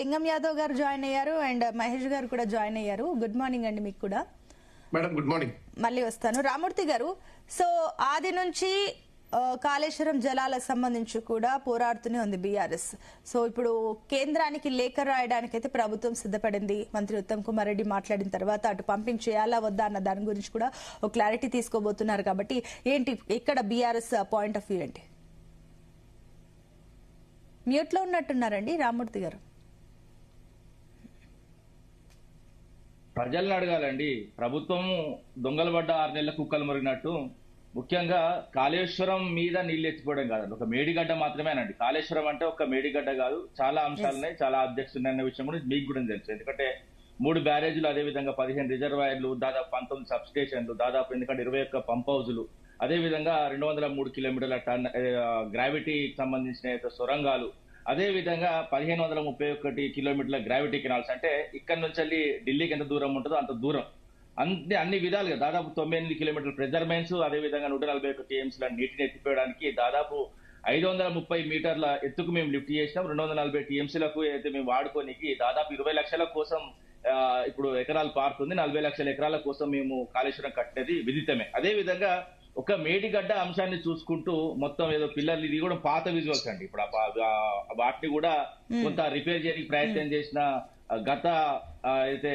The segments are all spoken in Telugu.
లింగం యాదవ్ గారు జాయిన్ అయ్యారు అండ్ మహేష్ గారు కూడా జాయిన్ అయ్యారు. గుడ్ మార్నింగ్ అండి మీకు కూడా. Madam good morning. మళ్ళీ వస్తాను. రామూర్తి గారు, సో ఆది నుంచి కాళేశ్వరం జలాల సంబంధించి కూడా పోరాడుతూనే ఉంది బీఆర్ఎస్. సో ఇప్పుడు కేంద్రానికి లేఖ రాయడానికి అయితే ప్రభుత్వం సిద్ధపడింది. మంత్రి ఉత్తమ్ కుమార్ రెడ్డి మాట్లాడిన తర్వాత అటు పంపింగ్ చేయాలా వద్దా అన్న దాని గురించి కూడా ఒక క్లారిటీ తీసుకోబోతున్నారు. కాబట్టి ఏంటి ఇక్కడ బీఆర్ఎస్ పాయింట్ ఆఫ్ వ్యూ ఏంటి? మ్యూట్ లో ఉన్నట్టున్నారండి రామూర్తి గారు. ప్రజలను అడగాలండి. ప్రభుత్వం దొంగలు పడ్డ 6 నెలల కుక్కలు మురిగినట్టు ముఖ్యంగా కాళేశ్వరం మీద నీళ్లు ఎత్తిపోవడం కాదండి, ఒక మేడిగడ్డ మాత్రమేనండి. కాళేశ్వరం అంటే ఒక మేడిగడ్డ కాదు, చాలా అంశాలున్నాయి, చాలా ఆబ్జెక్ట్స్ ఉన్నాయన్న విషయం కూడా మీకు కూడా తెలుసు. ఎందుకంటే 3 బ్యారేజీలు, అదేవిధంగా 15 రిజర్వాయర్లు, దాదాపు 19 సబ్ స్టేషన్లు, దాదాపు ఎందుకంటే 21 పంప్ హౌజులు, అదేవిధంగా 203 కిలోమీటర్ల టన్ గ్రావిటీకి సంబంధించిన సొరంగాలు, అదేవిధంగా 1531 కిలోమీటర్ల గ్రావిటీ కెనాల్స్. అంటే ఇక్కడ నుంచి వెళ్ళి ఢిల్లీకి ఎంత దూరం ఉంటుందో అంత దూరం, అన్ని విధాలుగా దాదాపు 98 కిలోమీటర్ల ప్రెజర్ మైన్స్, అదేవిధంగా 141 టీఎంసీల నీటిని ఎత్తిపోయడానికి దాదాపు 530 మీటర్ల ఎత్తుకు మేము లిఫ్ట్ చేసినాం. 240 టీఎంసీలకు అయితే మేము వాడుకోనికి దాదాపు 20 లక్షల కోసం ఇప్పుడు ఎకరాలు పారుతుంది. 40 లక్షల ఎకరాల కోసం మేము కాళేశ్వరం కట్టినది విదితమే. అదేవిధంగా ఒక మేడిగడ్డ అంశాన్ని చూసుకుంటూ మొత్తం ఏదో పిల్లలు, ఇది కూడా పాత విజువల్స్ అండి. ఇప్పుడు వాటిని కూడా కొంత రిపేర్ చేయడానికి ప్రయత్నం చేసిన గత అయితే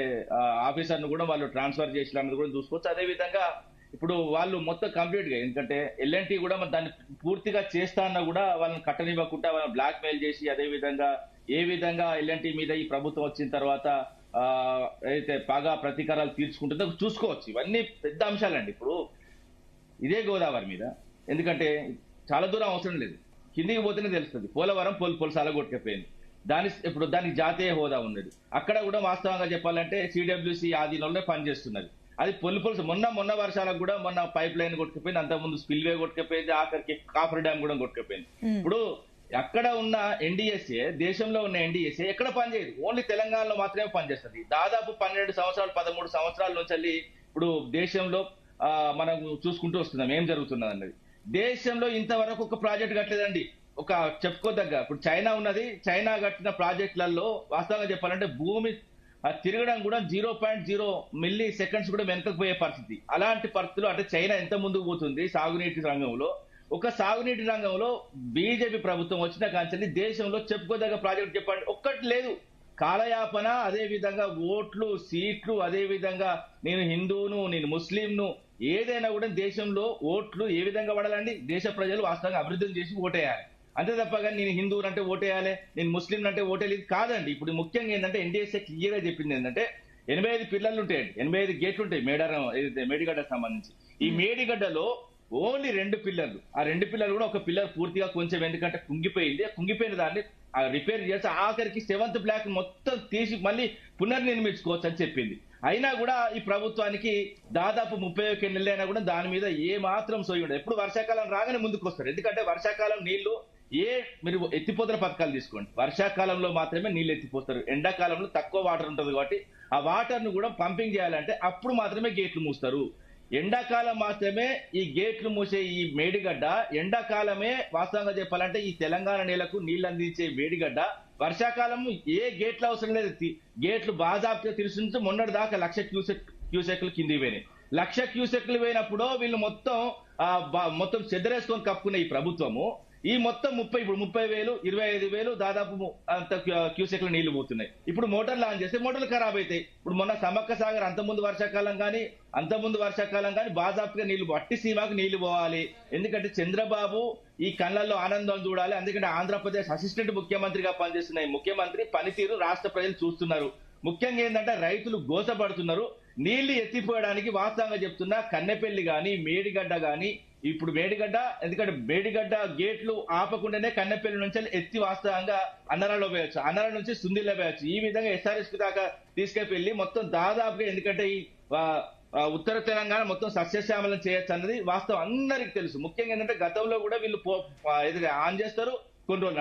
ఆఫీసర్ ను కూడా వాళ్ళు ట్రాన్స్ఫర్ చేసినది కూడా చూసుకోవచ్చు. అదే విధంగా ఇప్పుడు వాళ్ళు మొత్తం కంప్లీట్ గా, ఎందుకంటే ఎల్ఎన్టీ కూడా దాన్ని పూర్తిగా చేస్తా అన్నా కూడా వాళ్ళని కట్టనివ్వకుండా వాళ్ళని బ్లాక్ మెయిల్ చేసి, అదే విధంగా ఏ విధంగా ఎల్ఎన్టీ మీద ఈ ప్రభుత్వం వచ్చిన తర్వాత అయితే బాగా ప్రతీకారాలు తీర్చుకుంటుందో చూసుకోవచ్చు. ఇవన్నీ పెద్ద అంశాలండి. ఇప్పుడు ఇదే గోదావరి మీద, ఎందుకంటే చాలా దూరం అవసరం లేదు, కిందికి పోతేనే తెలుస్తుంది. పోలవరం పొలసాల కొట్టుకపోయింది, ఇప్పుడు దానికి జాతీయ హోదా ఉన్నది. అక్కడ కూడా వాస్తవంగా చెప్పాలంటే సిడబ్ల్యూసి ఆధీనంలో పనిచేస్తున్నది. అది పొలుసు మొన్న వర్షాలకు కూడా మొన్న పైప్ లైన్ కొట్టుకుపోయింది, అంతకుముందు స్పిల్వే కొట్టుకుపోయింది, ఆఖరికి కాఫర్ డ్యామ్ కూడా కొట్టుకుపోయింది. ఇప్పుడు అక్కడ ఉన్న ఎన్డీఎస్ఏ, దేశంలో ఉన్న ఎన్డీఎస్ఏ ఎక్కడ పనిచేయదు, ఓన్లీ తెలంగాణలో మాత్రమే పనిచేస్తుంది. దాదాపు 12 సంవత్సరాలు 13 సంవత్సరాల నుంచి వెళ్ళి ఇప్పుడు దేశంలో మనం చూసుకుంటూ వస్తున్నాం ఏం జరుగుతున్నది అన్నది. దేశంలో ఇంతవరకు ఒక ప్రాజెక్ట్ కట్టలేదండి. ఒక చెప్పుకోదగ్గ, ఇప్పుడు చైనా ఉన్నది, చైనా కట్టిన ప్రాజెక్టులలో వాస్తవంగా చెప్పాలంటే భూమి తిరగడం కూడా 0.0 మిల్లీ సెకండ్స్ కూడా వెనకకు పోయే పరిస్థితి. అలాంటి పరిస్థితులు అంటే చైనా ఎంత ముందుకు పోతుంది సాగునీటి రంగంలో. ఒక సాగునీటి రంగంలో బీజేపీ ప్రభుత్వం వచ్చిన కాంచెల్లి దేశంలో చెప్పుకోదగ్గ ప్రాజెక్ట్ చెప్పండి, ఒక్కటి లేదు. కాలయాపన, అదే విధంగా ఓట్లు, సీట్లు, అదే విధంగా నేను హిందువును, నేను ముస్లింను, ఏదైనా కూడా దేశంలో ఓట్లు ఏ విధంగా పడాలండి, దేశ ప్రజలు వాస్తవంగా అభివృద్ధి చేసి ఓటేయాలి, అంతే తప్పగా నేను హిందువులు అంటే ఓటేయాలి, నేను ముస్లిం అంటే ఓటేయాలి కాదండి. ఇప్పుడు ముఖ్యంగా ఏంటంటే ఎన్డీఎస్ఏ క్లియర్ గా చెప్పింది ఏంటంటే 85 పిల్లలు ఉంటాయండి, 85 గేట్లు ఉంటాయి మేడిగడ్డకు సంబంధించి. ఈ మేడిగడ్డలో ఓన్లీ 2 పిల్లర్లు, ఆ 2 పిల్లలు కూడా ఒక పిల్లర్ పూర్తిగా కొంచెం ఎందుకంటే కుంగిపోయింది, కుంగిపోయిన దాన్ని రిపేర్ చేసి ఆఖరికి 7th బ్లాక్ మొత్తం తీసి మళ్ళీ పునర్నిర్మించుకోవచ్చు అని చెప్పింది. అయినా కూడా ఈ ప్రభుత్వానికి దాదాపు 31 నెలలైనా కూడా దాని మీద ఏ మాత్రం సోయి ఉండదు. ఎప్పుడు వర్షాకాలం రాగానే ముందుకు వస్తారు, ఎందుకంటే వర్షాకాలం నీళ్లు మీరు ఎత్తిపోతల పథకాలు తీసుకోండి, వర్షాకాలంలో మాత్రమే నీళ్లు ఎత్తిపోస్తారు, ఎండాకాలంలో తక్కువ వాటర్ ఉంటుంది కాబట్టి ఆ వాటర్ ను కూడా పంపింగ్ చేయాలంటే అప్పుడు మాత్రమే గేట్లు మూస్తారు. ఎండాకాలం మాత్రమే ఈ గేట్లు మూసే ఈ మేడిగడ్డ, ఎండాకాలమే వాస్తవంగా చెప్పాలంటే ఈ తెలంగాణ నేలకు నీళ్లు అందించే మేడిగడ్డ. వర్షాకాలం ఏ గేట్లు అవసరం లేదు, గేట్లు బాజాబ్గా తెలుసు. మొన్నటి దాకా 1,00,000 క్యూసెక్లు కింది పోయినాయి. 1,00,000 క్యూసెక్లు పోయినప్పుడు వీళ్ళు మొత్తం చెద్దరేసుకొని కప్పుకున్న ఈ ప్రభుత్వము ఈ మొత్తం 30,000, 25,000 దాదాపు అంత క్యూసెక్ల నీళ్లు పోతున్నాయి. ఇప్పుడు మోటార్లు ఆన్ చేస్తే మోటార్లు ఖరాబ్ అవుతాయి. ఇప్పుడు మొన్న సమ్మక్క సాగర్ అంతకుముందు వర్షాకాలం కానీ బాజాప్గా నీళ్లు అట్టి సీమాకు నీళ్లు పోవాలి. ఎందుకంటే చంద్రబాబు ఈ కళ్ళల్లో ఆనందం చూడాలి. ఎందుకంటే ఆంధ్రప్రదేశ్ అసిస్టెంట్ ముఖ్యమంత్రిగా పనిచేస్తున్న ఈ ముఖ్యమంత్రి పనితీరు రాష్ట్ర ప్రజలు చూస్తున్నారు. ముఖ్యంగా ఏంటంటే రైతులు గోసపడుతున్నారు. నీళ్లు ఎత్తిపోయడానికి వాస్తవంగా చెప్తున్నా కన్నెపల్లి గాని మేడిగడ్డ గాని, ఇప్పుడు మేడిగడ్డ ఎందుకంటే మేడిగడ్డ గేట్లు ఆపకుండానే కన్నెపల్లి నుంచి ఎత్తి వాస్తవంగా అన్నరాలో పోయొచ్చు, అన్నర నుంచి సుందిలో పోయొచ్చు. ఈ విధంగా ఎస్ఆర్ఎస్ కు దాకా తీసుకెళ్లి మొత్తం దాదాపుగా, ఎందుకంటే ఈ ఉత్తర తెలంగాణ మొత్తం సస్యశ్యామలం చేయొచ్చు అన్నది వాస్తవం అందరికి తెలుసు. ముఖ్యంగా ఏంటంటే గతంలో కూడా వీళ్ళు ఆన్ చేస్తారు, కొన్ని రోజులు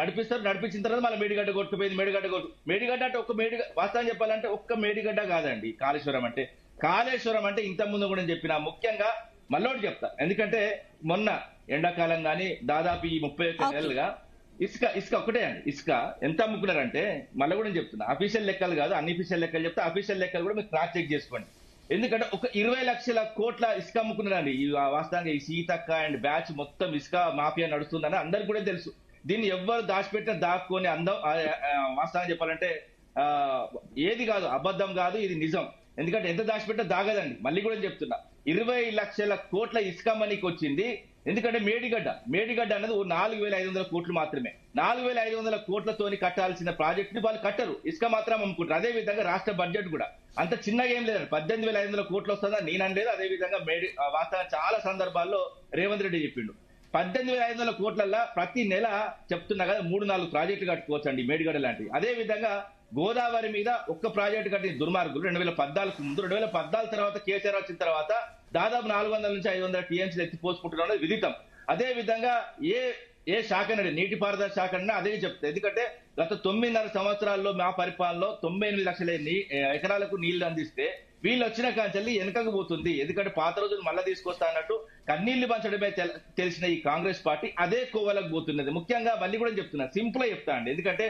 నడిపించిన తర్వాత మళ్ళీ మేడిగడ్డ కొట్టుకుపోయింది. మేడిగడ్డ అంటే వాస్తవం చెప్పాలంటే ఒక్క మేడిగడ్డ కాదండి కాళేశ్వరం అంటే ఇంత ముందు కూడా చెప్పిన. ముఖ్యంగా మళ్ళీ చెప్తా, ఎందుకంటే మొన్న ఎండాకాలం గానీ దాదాపు ఈ 31 నెలలుగా ఇసుక ఒకటే అండి. ఇసుక ఎంత అమ్ముకున్నారంటే మళ్ళీ కూడా నేను చెప్తున్నా, అఫీషియల్ లెక్కలు కాదు, అన్అఫీషియల్ లెక్కలు చెప్తే అఫీషియల్ లెక్కలు కూడా మీరు క్రాస్ చెక్ చేసుకోండి. ఎందుకంటే ఒక 20 లక్షల కోట్ల ఇసుక అమ్ముకున్నారండి. ఈ వాస్తవంగా ఈ సీతక్క అండ్ బ్యాచ్ మొత్తం ఇసుక మాఫియా నడుస్తుందని అందరికి కూడా తెలుసు. దీన్ని ఎవ్వరు దాచిపెట్టిన దాక్కుని అందం వాస్తవంగా చెప్పాలంటే ఏది కాదు, అబద్ధం కాదు, ఇది నిజం. ఎందుకంటే ఎంత దాచిపెట్టినా దాగదండి. మళ్ళీ కూడా చెప్తున్నా, 20 లక్షల కోట్ల ఇసుక మనీకి వచ్చింది. ఎందుకంటే మేడిగడ్డ అనేది 4,500 కోట్లు మాత్రమే. 4,500 కోట్లతోని కట్టాల్సిన ప్రాజెక్ట్ ని వాళ్ళు కట్టరు, ఇసుక మాత్రం అమ్ముకుంటారు. అదే విధంగా రాష్ట్ర బడ్జెట్ కూడా అంత చిన్నగా ఏం లేదండి. 18,500 కోట్లు వస్తుందా నేను అనలేదు. అదే విధంగా వాస్తవంగా చాలా సందర్భాల్లో రేవంత్ రెడ్డి చెప్పిండు. 18,500 కోట్లల్లో ప్రతి నెల చెప్తున్నా కదా 3-4 ప్రాజెక్టులు కట్టుకోవచ్చు అండి మేడిగడ్డ లాంటివి. అదే విధంగా గోదావరి మీద ఒక్క ప్రాజెక్టు కట్టిన దుర్మార్గులు 2014 ముందు, 2014 తర్వాత కేసీఆర్ వచ్చిన తర్వాత దాదాపు 400 నుంచి 500 టీఎంసీలు ఎత్తిపోసుకుంటున్నాం అనేది విదితం. అదే విధంగా ఏ శాఖ నీటిపారుదల శాఖ అదే చెప్తారు. ఎందుకంటే గత 9.5 సంవత్సరాల్లో మా పరిపాలనలో 98 లక్షల ఎకరాలకు నీళ్లు అందిస్తే వీళ్ళు వచ్చిన కాంచెల్లి వెనకకు పోతుంది. ఎందుకంటే పాత రోజులు మళ్ళా తీసుకొస్తా అన్నట్టు కన్నీళ్లు పంచడమే తెలిసిన ఈ కాంగ్రెస్ పార్టీ అదే కోవలకు పోతున్నది. ముఖ్యంగా మళ్ళీ కూడా చెప్తున్నా, సింపుల్ గా చెప్తా అండి. ఎందుకంటే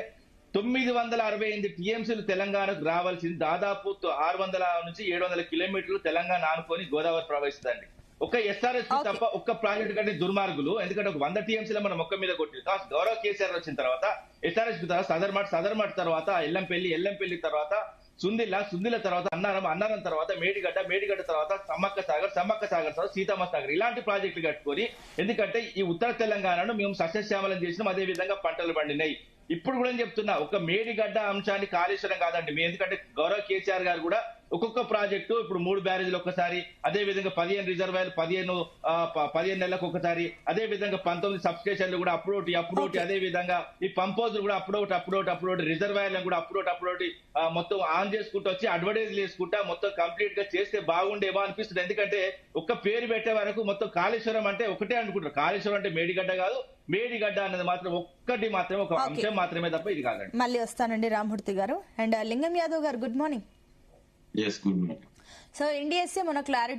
968 టీఎంసీలు తెలంగాణకు రావాల్సింది దాదాపు 600 నుంచి 700 కిలోమీటర్లు తెలంగాణ ఆనుకొని గోదావరి ప్రవహిస్తుందండి. ఒక ఎస్ఆర్ఎస్ తప్ప ఒక్క ప్రాజెక్టు కంటే దుర్మార్గులు. ఎందుకంటే ఒక 100 టీఎంసీల మనం మొక్క మీద కొట్టి గౌరవ కేసీఆర్ వచ్చిన తర్వాత ఎస్ఆర్ఎస్ తర్వాత సదర్మట్ తర్వాత ఎల్లంపల్లి తర్వాత సుందిల తర్వాత అన్నారం తర్వాత మేడిగడ్డ తర్వాత సమ్మక్క సాగర్ తర్వాత సీతమ్మ సాగర్, ఇలాంటి ప్రాజెక్టులు కట్టుకొని, ఎందుకంటే ఈ ఉత్తర తెలంగాణను మేము సస్యశ్యామలం చేసినాం. అదే విధంగా పంటలు పండినాయి. ఇప్పుడు కూడా చెప్తున్నా, ఒక మేడిగడ్డ అంశాన్ని కాళేశ్వరం కాదండి. ఎందుకంటే గౌరవ కేసీఆర్ గారు కూడా ఒక్కొక్క ప్రాజెక్టు ఇప్పుడు 3 బ్యారేజీలు ఒక్కసారి, అదే విధంగా 15 రిజర్వాయర్లు 15 నెలలకు ఒకసారి, అదే విధంగా 19 సబ్ స్టేషన్లు కూడా అప్రోటి, అదే విధంగా ఈ పంపోజులు కూడా అప్రోటి రిజర్వాయర్లను కూడా అప్రోటి మొత్తం ఆన్ చేసుకుంటూ వచ్చి అడ్వర్టైజ్ చేసుకుంటా మొత్తం కంప్లీట్ గా చేస్తే బాగుండేవా అనిపిస్తుంది. ఎందుకంటే ఒక్క పేరు పెట్టే వరకు మొత్తం కాళేశ్వరం అంటే ఒకటే అనుకుంటారు. కాళేశ్వరం అంటే మేడిగడ్డ కాదు, మేడిగడ్డ అన్నది మాత్రం ఒక్కటి మాత్రమే, ఒక అంశం మాత్రమే తప్ప ఇది కాదండి. మళ్ళీ వస్తానండి రామ్మూర్తి గారు. అండ్ లింగం యాదవ్ గారు, good morning. Yes, good morning. So NDSA మన క్లారిటీ